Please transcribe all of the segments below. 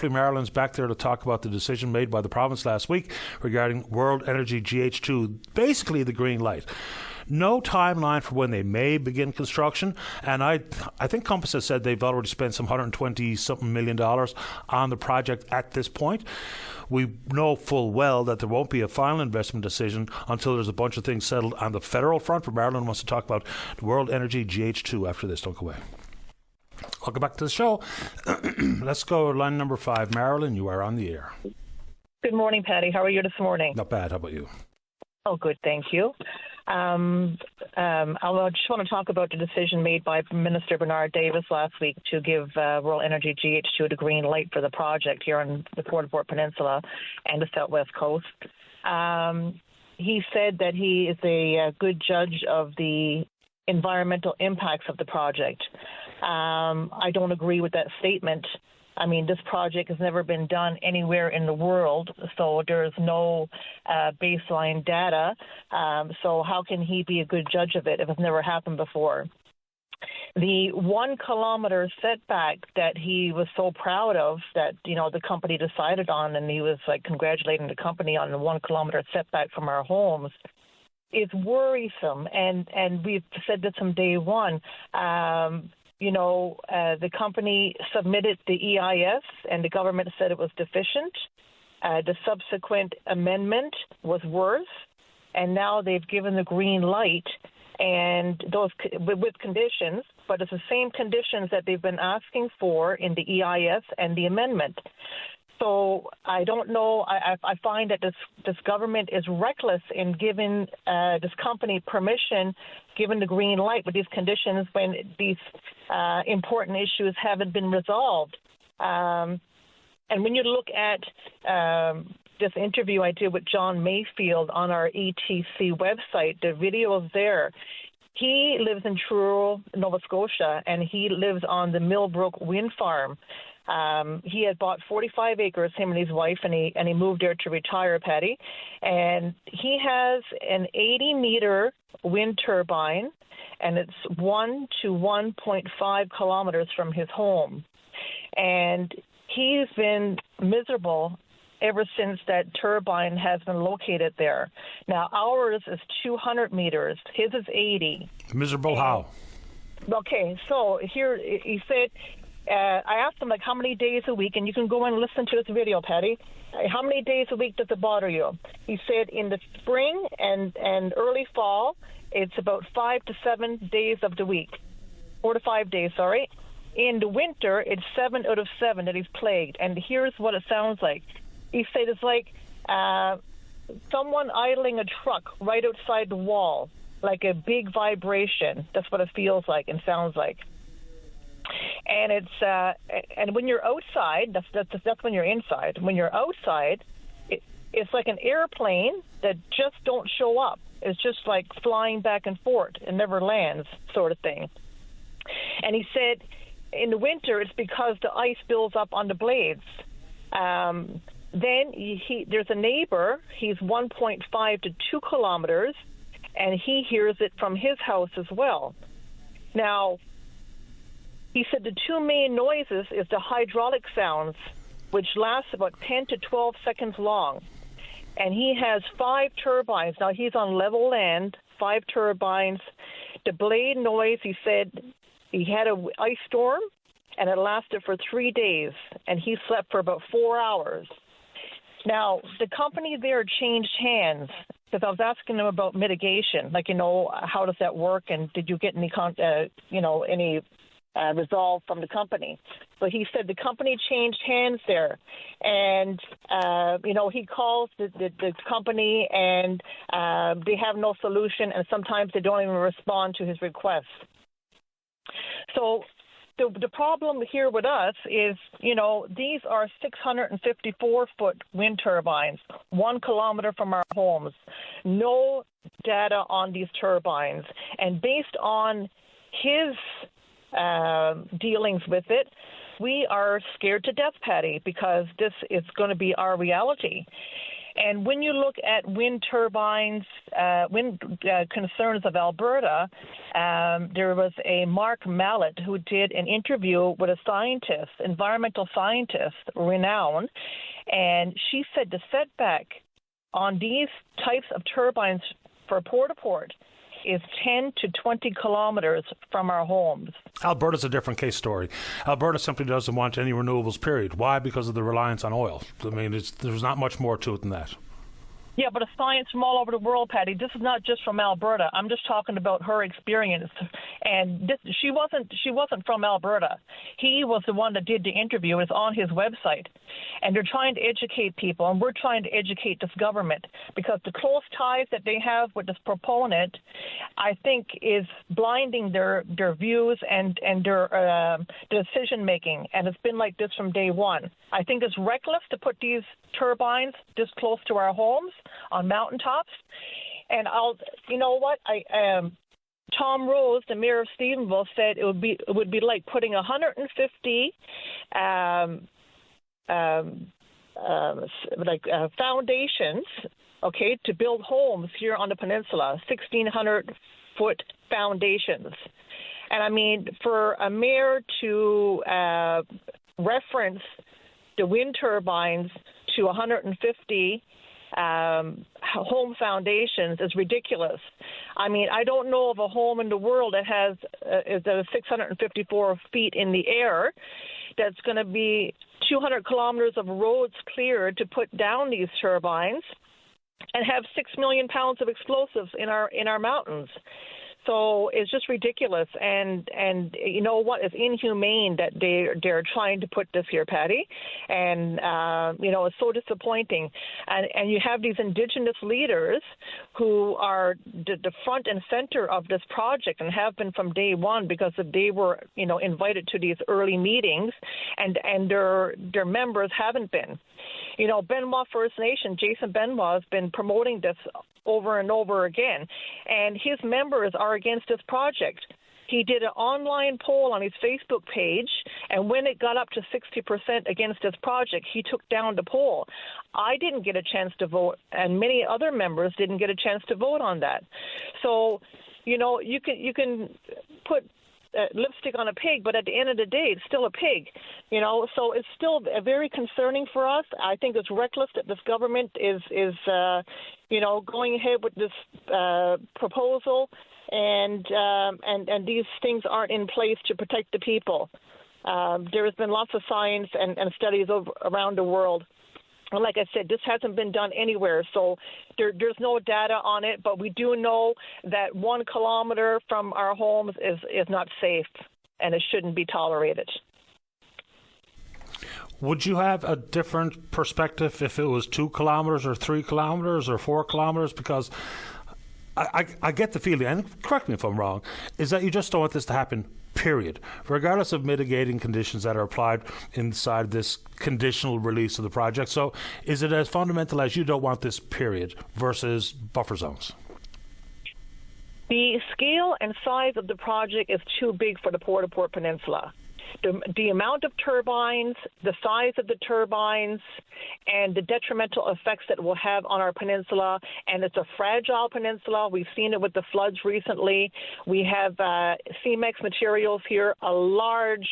Marilynn's back there to talk about the decision made by the province last week regarding World Energy GH2, basically the green light. No timeline for when they may begin construction, and I think Compass has said they've already spent some $120-something million on the project at this point. We know full well that there won't be a final investment decision until there's a bunch of things settled on the federal front, but Marilyn wants to talk about the World Energy GH2 after this. Don't go away. Welcome back to the show. Let's go to line number 5. Marilyn, you are on the air. Good morning, Patty. How are you this morning? Not bad. How about you? Oh, good. Thank you. I just want to talk about the decision made by Minister Bernard Davis last week to give World Energy GH2 the green light for the project here on the Port Peninsula and the Southwest Coast. He said that he is a good judge of the environmental impacts of the project. I don't agree with that statement. I mean, this project has never been done anywhere in the world, so there's no baseline data. So how can he be a good judge of it if it's never happened before? The 1 kilometer setback that he was so proud of that, the company decided on, and he was like congratulating the company on the 1 kilometer setback from our homes, is worrisome. And we've said this from day one. The company submitted the EIS and the government said it was deficient. The subsequent amendment was worse, and now they've given the green light, and those with conditions, but it's the same conditions that they've been asking for in the EIS and the amendment. So I don't know. I find that this government is reckless in giving this company permission, given the green light with these conditions when these important issues haven't been resolved. And when you look at this interview I did with John Mayfield on our ETC website, the video is there. He lives in Truro, Nova Scotia, and he lives on the Millbrook Wind Farm. He had bought 45 acres, him and his wife, and he moved there to retire, Patty. And he has an 80-meter wind turbine, and it's 1 to 1.5 kilometers from his home. And he's been miserable ever since that turbine has been located there. Now, ours is 200 meters. His is 80. Miserable how? Okay, so here he said, I asked him, how many days a week, and you can go and listen to this video, Patty. How many days a week does it bother you? He said in the spring and early fall, it's about 5 to 7 days of the week. 4 to 5 days, sorry. In the winter, it's 7 out of 7 that he's plagued, and here's what it sounds like. He said it's like someone idling a truck right outside the wall, like a big vibration. That's what it feels like and sounds like. And it's and when you're outside, that's when you're inside. When you're outside, it's like an airplane that just don't show up. It's just like flying back and forth and never lands, sort of thing. And he said in the winter it's because the ice builds up on the blades. Then there's a neighbor. He's 1.5 to 2 kilometers, and he hears it from his house as well. Now, he said the two main noises is the hydraulic sounds, which lasts about 10 to 12 seconds long. And he has 5 turbines. Now, he's on level land, 5 turbines. The blade noise, he said he had an ice storm, and it lasted for 3 days, and he slept for about 4 hours. Now, the company there changed hands because I was asking them about mitigation, how does that work, and did you get any, any resolve from the company? So he said the company changed hands there, and he calls the company, and they have no solution, and sometimes they don't even respond to his requests. So the problem here with us is, these are 654-foot wind turbines, 1 kilometer from our homes. No data on these turbines. And based on his dealings with it, we are scared to death, Patty, because this is going to be our reality. And when you look at wind turbines, wind concerns of Alberta, there was a Mark Mallet who did an interview with a scientist, environmental scientist, renowned, and she said the setback on these types of turbines for port-to-port is 10 to 20 kilometers from our homes. Alberta's a different case story. Alberta simply doesn't want any renewables, period. Why? Because of the reliance on oil. I mean, there's not much more to it than that. Yeah, but a science from all over the world, Patty. This is not just from Alberta. I'm just talking about her experience. And she wasn't from Alberta. He was the one that did the interview. It's on his website. And they're trying to educate people, and we're trying to educate this government because the close ties that they have with this proponent, I think, is blinding their views and their decision-making. And it's been like this from day one. I think it's reckless to put these turbines this close to our homes on mountaintops. And you know what? Tom Rose, the mayor of Stephenville, said it would be like putting 150 foundations, okay, to build homes here on the peninsula, 1,600-foot foundations. And I mean, for a mayor to reference the wind turbines to 150 home foundations is ridiculous. I mean, I don't know of a home in the world that has is 654 feet in the air that's going to be 200 kilometers of roads cleared to put down these turbines and have 6 million pounds of explosives in our mountains. So it's just ridiculous, and you know what? It's inhumane that they're trying to put this here, Patty, and you know, it's so disappointing. And you have these Indigenous leaders who are the front and center of this project and have been from day one because they were, you know, invited to these early meetings, and their members haven't been. You know, Benoit First Nation, Jason Benoit, has been promoting this over and over again, and his members are against this project. He did an online poll on his Facebook page, and when it got up to 60% against this project, he took down the poll. I didn't get a chance to vote, and many other members didn't get a chance to vote on that. So, you know, you can put lipstick on a pig, but at the end of the day, it's still a pig, you know. So it's still very concerning for us. I think it's reckless that this government is you know, going ahead with this proposal, and these things aren't in place to protect the people. There has been lots of science and studies around the world. And like I said, this hasn't been done anywhere, so there's no data on it, but we do know that 1 kilometer from our homes is not safe, and it shouldn't be tolerated. Would you have a different perspective if it was 2 kilometers or 3 kilometers or 4 kilometers? Because I get the feeling, and correct me if I'm wrong, is that you just don't want this to happen, period, regardless of mitigating conditions that are applied inside this conditional release of the project. So is it as fundamental as you don't want this, period, versus buffer zones? The scale and size of the project is too big for the Port-au-Port Peninsula. The amount of turbines, the size of the turbines, and the detrimental effects that it will have on our peninsula, and it's a fragile peninsula. We've seen it with the floods recently. We have CEMEX materials here, a large,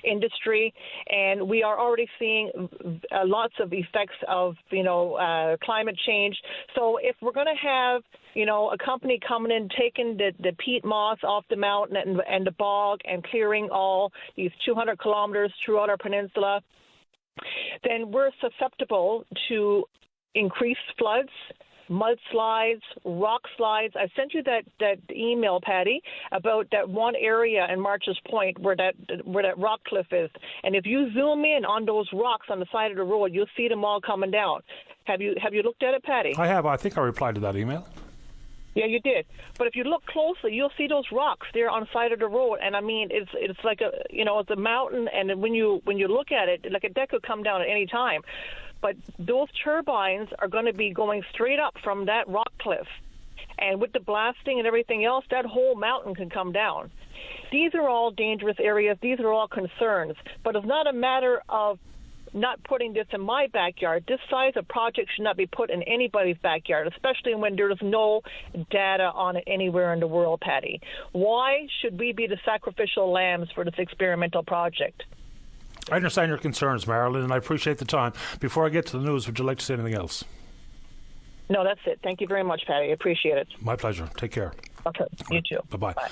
industry, and we are already seeing lots of effects of, climate change. So if we're going to have, a company coming in, taking the peat moss off the mountain and the bog and clearing all these 200 kilometers throughout our peninsula, then we're susceptible to increased floods, mudslides, rock slides. I sent you that email, Patty, about that one area in March's Point where that rock cliff is. And if you zoom in on those rocks on the side of the road, you'll see them all coming down. Have you looked at it, Patty? I have. I think I replied to that email. Yeah, you did. But if you look closely, you'll see those rocks there on the side of the road. And I mean, it's like it's a mountain. And when you look at it, like that could come down at any time. But those turbines are going to be going straight up from that rock cliff. And with the blasting and everything else, that whole mountain can come down. These are all dangerous areas. These are all concerns. But it's not a matter of not putting this in my backyard. This size of project should not be put in anybody's backyard, especially when there's no data on it anywhere in the world, Patty. Why should we be the sacrificial lambs for this experimental project? I understand your concerns, Marilyn, and I appreciate the time. Before I get to the news, would you like to say anything else? No, that's it. Thank you very much, Patty. I appreciate it. My pleasure. Take care. Okay, you too. Bye-bye. Bye.